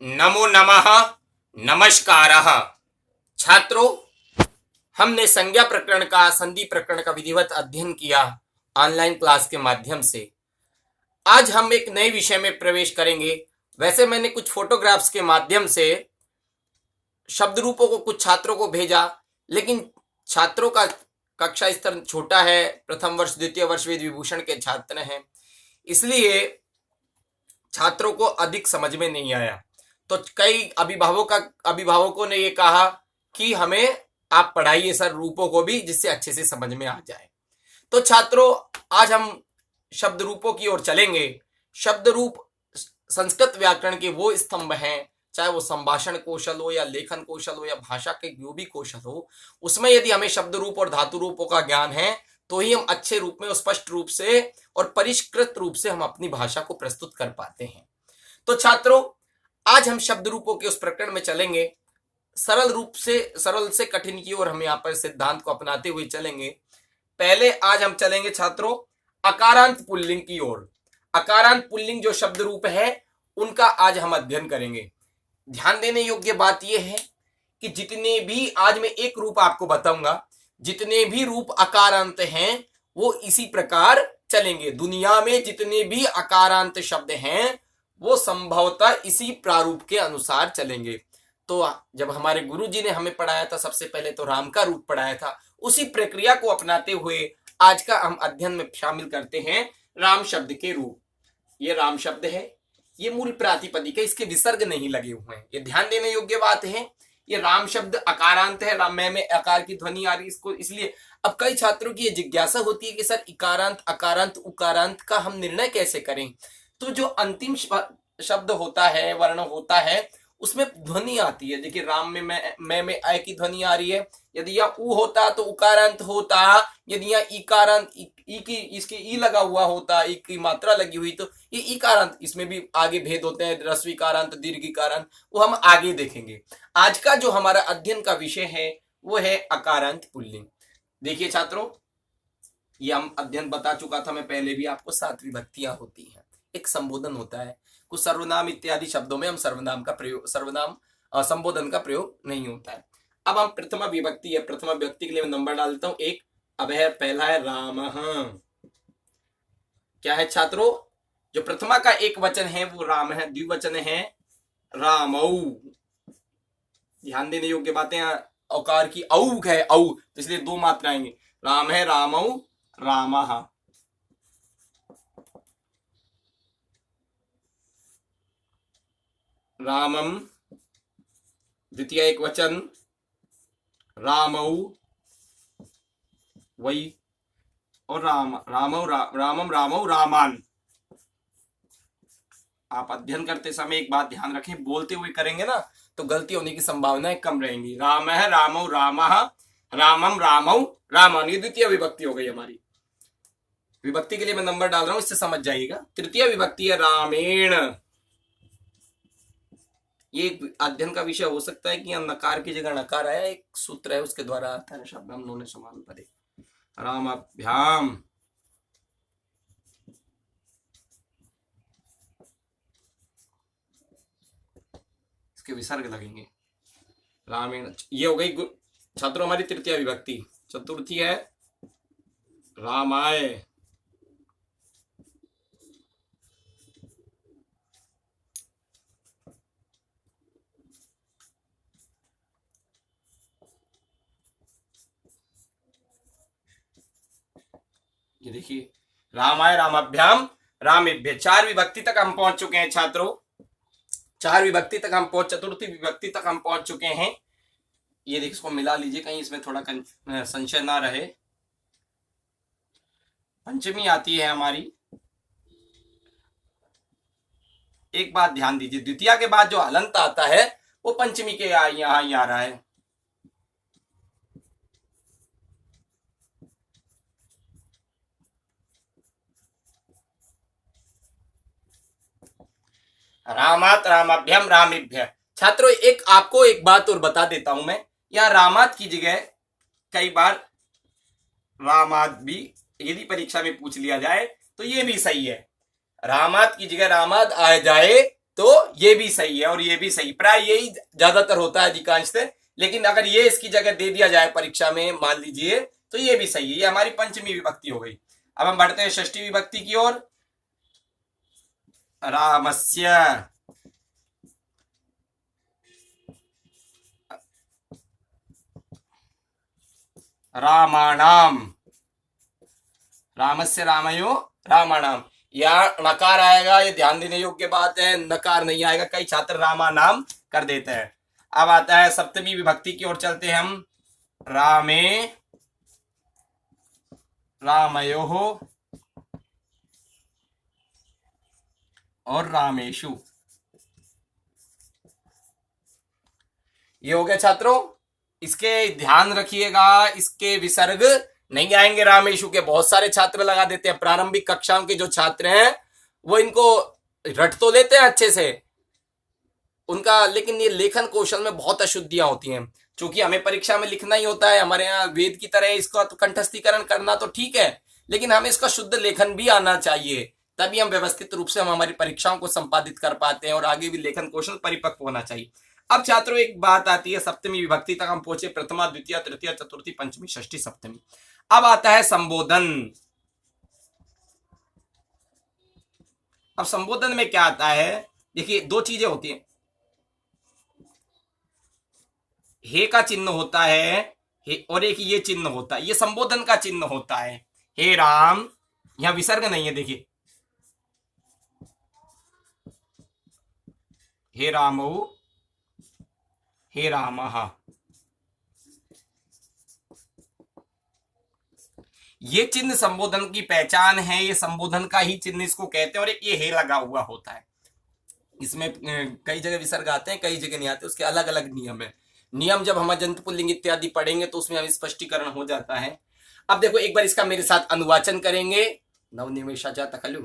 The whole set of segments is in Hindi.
नमो नमः। नमस्कारः। छात्रों, हमने संज्ञा प्रकरण का संधि प्रकरण का विधिवत अध्ययन किया ऑनलाइन क्लास के माध्यम से। आज हम एक नए विषय में प्रवेश करेंगे। वैसे मैंने कुछ फोटोग्राफ्स के माध्यम से शब्द रूपों को कुछ छात्रों को भेजा, लेकिन छात्रों का कक्षा स्तर छोटा है, प्रथम वर्ष द्वितीय वर्ष वेद विभूषण के छात्र हैं, इसलिए छात्रों को अधिक समझ में नहीं आया। तो कई अभिभावकों ने ये कहा कि हमें आप पढ़ाइए सर रूपों को भी, जिससे अच्छे से समझ में आ जाए। तो छात्रों, आज हम शब्द रूपों की ओर चलेंगे। शब्द रूप संस्कृत व्याकरण के वो स्तंभ हैं, चाहे वो संभाषण कौशल हो या लेखन कौशल हो या भाषा के जो भी कौशल हो, उसमें यदि हमें शब्द रूप और धातु रूपों का ज्ञान है तो ही हम अच्छे रूप में, स्पष्ट रूप से और परिष्कृत रूप से हम अपनी भाषा को प्रस्तुत कर पाते हैं। तो छात्रों, आज हम शब्द रूपों के उस प्रकरण में चलेंगे। सरल से कठिन की ओर हम यहाँ पर सिद्धांत को अपनाते हुए चलेंगे। पहले आज हम चलेंगे छात्रों अकारांत पुल्लिंग की ओर। अकारांत पुल्लिंग जो शब्द रूप है उनका आज हम अध्ययन करेंगे। ध्यान देने योग्य बात यह है कि जितने भी, आज मैं एक रूप आपको बताऊंगा, जितने भी रूप अकारांत हैं वो इसी प्रकार चलेंगे। दुनिया में जितने भी अकारांत शब्द हैं वो संभवतः इसी प्रारूप के अनुसार चलेंगे। तो जब हमारे गुरुजी ने हमें पढ़ाया था, सबसे पहले तो राम का रूप पढ़ाया था, उसी प्रक्रिया को अपनाते हुए आज का हम अध्ययन में शामिल करते हैं राम शब्द के रूप। ये राम शब्द है, ये मूल प्रातिपदिक है, इसके विसर्ग नहीं लगे हुए हैं, ये ध्यान देने योग्य बात है। ये राम शब्द अकारांत है, राम में अकार की ध्वनि आ रही इसको, इसलिए अब कई छात्रों की ये जिज्ञासा होती है कि सर इकारांत, अकारांत, उकारांत का हम निर्णय कैसे करें। तो जो अंतिम शब्द होता है, वर्ण होता है, उसमें ध्वनि आती है। देखिए राम में मैं अ की ध्वनि आ रही है, यदि यह उ होता तो उकारांत होता, यदि यह इकारांत ई की, इसके ई लगा हुआ होता, ई की मात्रा लगी हुई तो ये इकारांत। इसमें भी आगे भेद होते हैं, ह्रस्वीकारांत, दीर्घिकारांत, वो हम आगे देखेंगे। आज का जो हमारा अध्ययन का विषय है वो है अकारांत पुल्लिंग। देखिए छात्रों, ये हम अध्ययन बता चुका था मैं पहले भी आपको, 7 विभक्तियां होती हैं, एक संबोधन होता है। कुछ सर्वनाम इत्यादि शब्दों में हम सर्वनाम संबोधन का प्रयोग नहीं होता है। अब हम प्रथमा विभक्ति है, प्रथमा विभक्ति के लिए मैं नंबर डाल देता हूं 1। अब है पहला है राम। क्या है छात्रों? जो प्रथमा का एक वचन है वो राम है, द्विवचन है रामौ। ध्यान देने योग्य बातें, औकार की औ है, औ, तो इसलिए 2 मात्रा आएंगे। राम है रामौ, रामः। रामम, द्वितीय एक वचन रामौ वही, और रामम रामौ रामान। आप अध्ययन करते समय एक बात ध्यान रखें, बोलते हुए करेंगे ना तो गलती होने की संभावनाएं कम रहेंगी। राम है रामौ रामः, रामम रामौ रामान। ये द्वितीय विभक्ति हो गई हमारी। विभक्ति के लिए मैं नंबर डाल रहा हूं, इससे समझ जाइएगा। तृतीय विभक्ति है रामेण। ये एक अध्ययन का विषय हो सकता है कि यहाँ नकार की जगह नकार आया, एक सूत्र है उसके द्वारा आता है शब्द, हम लोगों समान पढ़े। रामाभ्याम, इसके विसर्ग लगेंगे। रामेण, ये हो गई छात्रों हमारी तृतीय विभक्ति। चतुर्थी है रामाय। ये देखिए रामाय, रामाभ्याम, रामेभ्य। 4 विभक्ति तक हम पहुंच चुके हैं छात्रों, 4 विभक्ति तक हम चतुर्थी विभक्ति तक हम पहुंच चुके हैं। ये देखिए, इसको मिला लीजिए कहीं इसमें थोड़ा संशय ना रहे। पंचमी आती है हमारी। एक बात ध्यान दीजिए, द्वितीय के बाद जो हलंत आता है वो पंचमी के यहां ही आ रहा है। रामात, रामाभ्यम, रामेभ्य। छात्रों आपको एक बात और बता देता हूं मैं, यहाँ रामात की जगह कई बार रामात भी यदि परीक्षा में पूछ लिया जाए तो ये भी सही है। रामात की जगह रामात आ जाए तो ये भी सही है और ये भी सही, प्राय यही ज्यादातर होता है अधिकांश से। लेकिन अगर ये इसकी जगह दे दिया जाए परीक्षा में मान लीजिए, तो ये भी सही है। ये हमारी पंचमी विभक्ति हो गई। अब हम बढ़ते हैं षष्ठी विभक्ति की ओर। रामस्य, रामाणाम, रामस्य रामयो रामाणाम। या नकार आएगा, ये ध्यान देने योग्य बात है, नकार नहीं आएगा। कई छात्र रामा नाम कर देते हैं। अब आता है सप्तमी विभक्ति की ओर चलते हैं हम। रामे, रामयोः और रामेशु। ये हो गया छात्रों। इसके ध्यान रखिएगा, इसके विसर्ग नहीं आएंगे रामेशु के। बहुत सारे छात्र लगा देते हैं, प्रारंभिक कक्षाओं के जो छात्र हैं वो इनको रट तो लेते हैं अच्छे से उनका, लेकिन ये लेखन कौशल में बहुत अशुद्धियां होती हैं। क्योंकि हमें परीक्षा में लिखना ही होता है, हमारे यहाँ वेद की तरह इसका तो कंठस्थीकरण करना तो ठीक है, लेकिन हमें इसका शुद्ध लेखन भी आना चाहिए, तभी हम व्यवस्थित रूप से हम हमारी परीक्षाओं को संपादित कर पाते हैं और आगे भी लेखन कौशल परिपक्व होना चाहिए। अब छात्रों एक बात आती है, सप्तमी विभक्ति तक हम पहुंचे, प्रथमा द्वितीय तृतीय चतुर्थी पंचमी षष्ठी सप्तमी। अब आता है संबोधन। अब संबोधन में क्या आता है, देखिए दो चीजें होती हैं। हे का चिन्ह होता है, हे, और एक ये चिन्ह होता है, ये संबोधन का चिन्ह होता है। हे राम, यहां विसर्ग नहीं है, देखिए हे रामो, हे रामः। ये चिन्ह संबोधन की पहचान है, ये संबोधन का ही चिन्ह इसको कहते हैं। और एक ये हे लगा हुआ होता है, इसमें कई जगह विसर्ग आते हैं, कई जगह नहीं आते, उसके अलग अलग नियम है। नियम जब हम अजंत पुल्लिंग इत्यादि पढ़ेंगे तो उसमें हम स्पष्टीकरण हो जाता है। अब देखो एक बार इसका मेरे साथ अनुवाचन करेंगे। नवनिवेशा जाता खलु,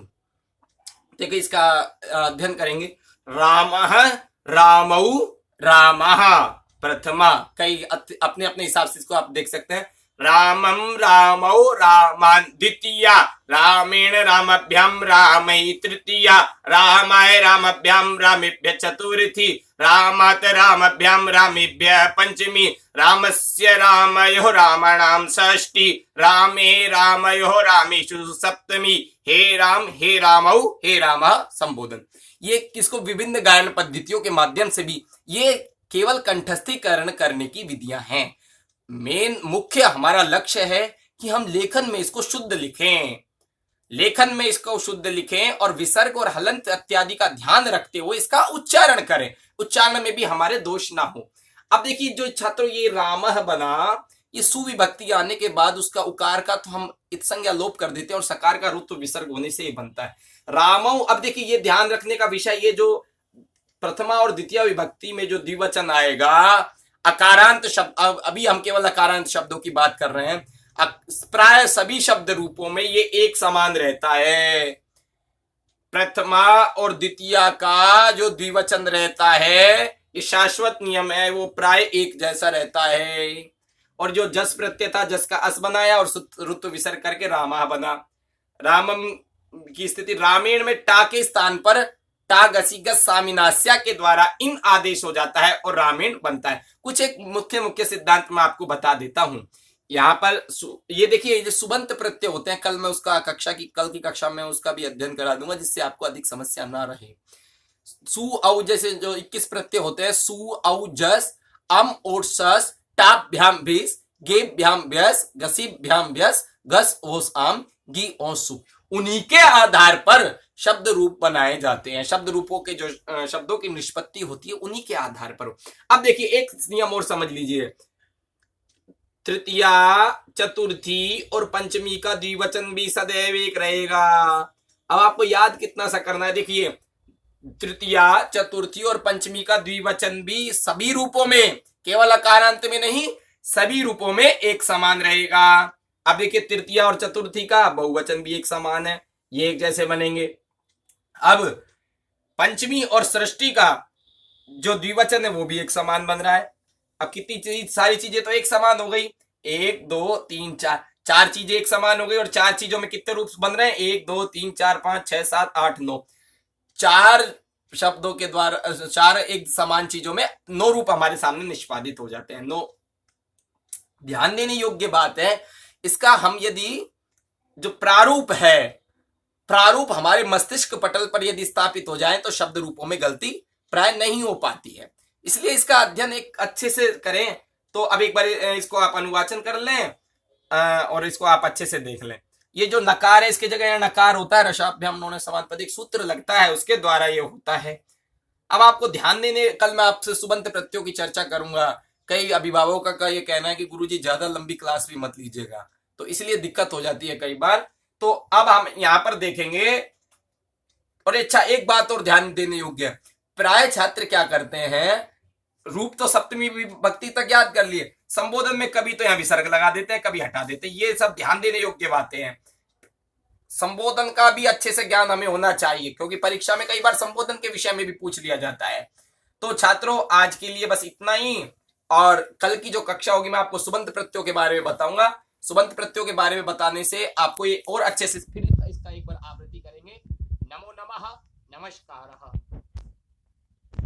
देखो इसका अध्ययन करेंगे। रामः, रामौ, रामः प्रथमा। कई अपने अपने हिसाब से इसको आप देख सकते हैं। रामं रामौ रामान द्वितीया, रामेण रामभ्याम रामै तृतीया, रामाय रामभ्याम रामेभ्य चतुर्थी, रामात रामभ्याम रामेभ्य पंचमी, रामस्य रामयोः रामाणाम षष्ठी, रामे रामयोः रामेषु सप्तमी। हे राम, हे रामौ, हे रामः संबोधन। ये किसको विभिन्न गायन पद्धतियों के माध्यम से भी, ये केवल कंठस्थीकरण करने की विधियां हैं। मेन मुख्य हमारा लक्ष्य है कि हम लेखन में इसको शुद्ध लिखें, लेखन में इसको शुद्ध लिखें और विसर्ग और हलंत इत्यादि का ध्यान रखते हुए इसका उच्चारण करें, उच्चारण में भी हमारे दोष ना हो। अब देखिए जो छात्रों ये रामः बना, ये सुविभक्ति आने के बाद उसका उकार का तो हम इत्संज्ञा लोप कर देते हैं और सकार का रुत्व विसर्ग होने से ये बनता है रामौ। अब देखिए ये ध्यान रखने का विषय, ये जो प्रथमा और द्वितीय विभक्ति में जो द्विवचन आएगा, अकारांत शब्द, अभी हम केवल अकारांत शब्दों की बात कर रहे हैं, प्राय सभी शब्द रूपों में ये एक समान रहता है। प्रथमा और द्वितीय का जो द्विवचन रहता है, ये शाश्वत नियम है, वो प्राय एक जैसा रहता है। और जो जस प्रत्यय था, जस का अस बनाया और रुत्व विसर्ग करके रामा बना। रामम की स्थिति रामेण में टा के स्थान पर टा गसी गस सामिनास्या के द्वारा इन आदेश हो जाता है और रामेण बनता है। कुछ एक मुख्य सिद्धांत मैं आपको बता देता हूं। यहाँ पर ये देखिए, ये जो सुबंत प्रत्यय होते हैं, कल मैं उसका कल की कक्षा में उसका भी अध्ययन करा दूंगा, जिससे आपको अधिक समस्या ना रहे। सु औ जैसे जो 21 प्रत्यय होते हैं, सु औ जस, अम और सस, टाभ्याम भिस, गेभ्याम व्यस, गसीभ्याम व्यस, गस ओस आम, गी ओस सु, उन्हीं के आधार पर शब्द रूप बनाए जाते हैं। शब्द रूपों के जो शब्दों की निष्पत्ति होती है उन्हीं के आधार पर। अब देखिए एक नियम और समझ लीजिए, तृतीया, चतुर्थी और पंचमी का द्विवचन भी सदैव एक रहेगा। अब आपको याद कितना सा करना है, देखिए तृतीया, चतुर्थी और पंचमी का द्विवचन भी सभी रूपों में, केवल अकारांत में नहीं, सभी रूपों में एक समान रहेगा। अब देखिए तृतीया और चतुर्थी का बहुवचन भी एक समान है, ये एक जैसे बनेंगे। अब पंचमी और सृष्टि का जो द्विवचन है वो भी एक समान बन रहा है। अब कितनी सारी चीजें तो एक समान हो गई, 1 2 3 4, 4 चीजें एक समान हो गई। और 4 चीजों में कितने रूप बन रहे हैं, 1 2 3 4 5 6 7 8 9, 4 शब्दों के द्वारा, चार एक समान चीजों में 9 रूप हमारे सामने निष्पादित हो जाते हैं। 9 ध्यान देने योग्य बात है इसका, हम यदि जो प्रारूप है, प्रारूप हमारे मस्तिष्क पटल पर यदि स्थापित हो जाए तो शब्द रूपों में गलती प्राय नहीं हो पाती है। इसलिए इसका अध्ययन एक अच्छे से करें। तो अब एक बार इसको आप अनुवाचन कर लें और इसको आप अच्छे से देख लें। ये जो नकार है इसके जगह नकार होता है, रसाभ्याम नोने समानपदिक सूत्र लगता है, उसके द्वारा ये होता है। अब आपको ध्यान देने, कल मैं आपसे सुबंत प्रत्ययों की चर्चा करूंगा। कई अभिभावकों का ये कहना है कि गुरुजी ज्यादा लंबी क्लास भी मत लीजिएगा, तो इसलिए दिक्कत हो जाती है कई बार। तो अब हम यहां पर देखेंगे। और अच्छा, एक बात और ध्यान देने योग्य, प्राय छात्र क्या करते हैं, रूप तो सप्तमी विभक्ति तक याद कर लिए, संबोधन में कभी तो यहां विसर्ग लगा देते हैं, कभी हटा देते हैं। ये सब ध्यान देने योग्य बातें हैं। संबोधन का भी अच्छे से ज्ञान हमें होना चाहिए, क्योंकि परीक्षा में कई बार संबोधन के विषय में भी पूछ लिया जाता है। तो छात्रों, आज के लिए बस इतना ही, और कल की जो कक्षा होगी मैं आपको सुबंत प्रत्ययों के बारे में बताऊंगा। सुबंत प्रत्ययों के बारे में बताने से आपको ये और अच्छे से फिर इसका एक बार आवृत्ति करेंगे। नमो नमः, नमस्कारः।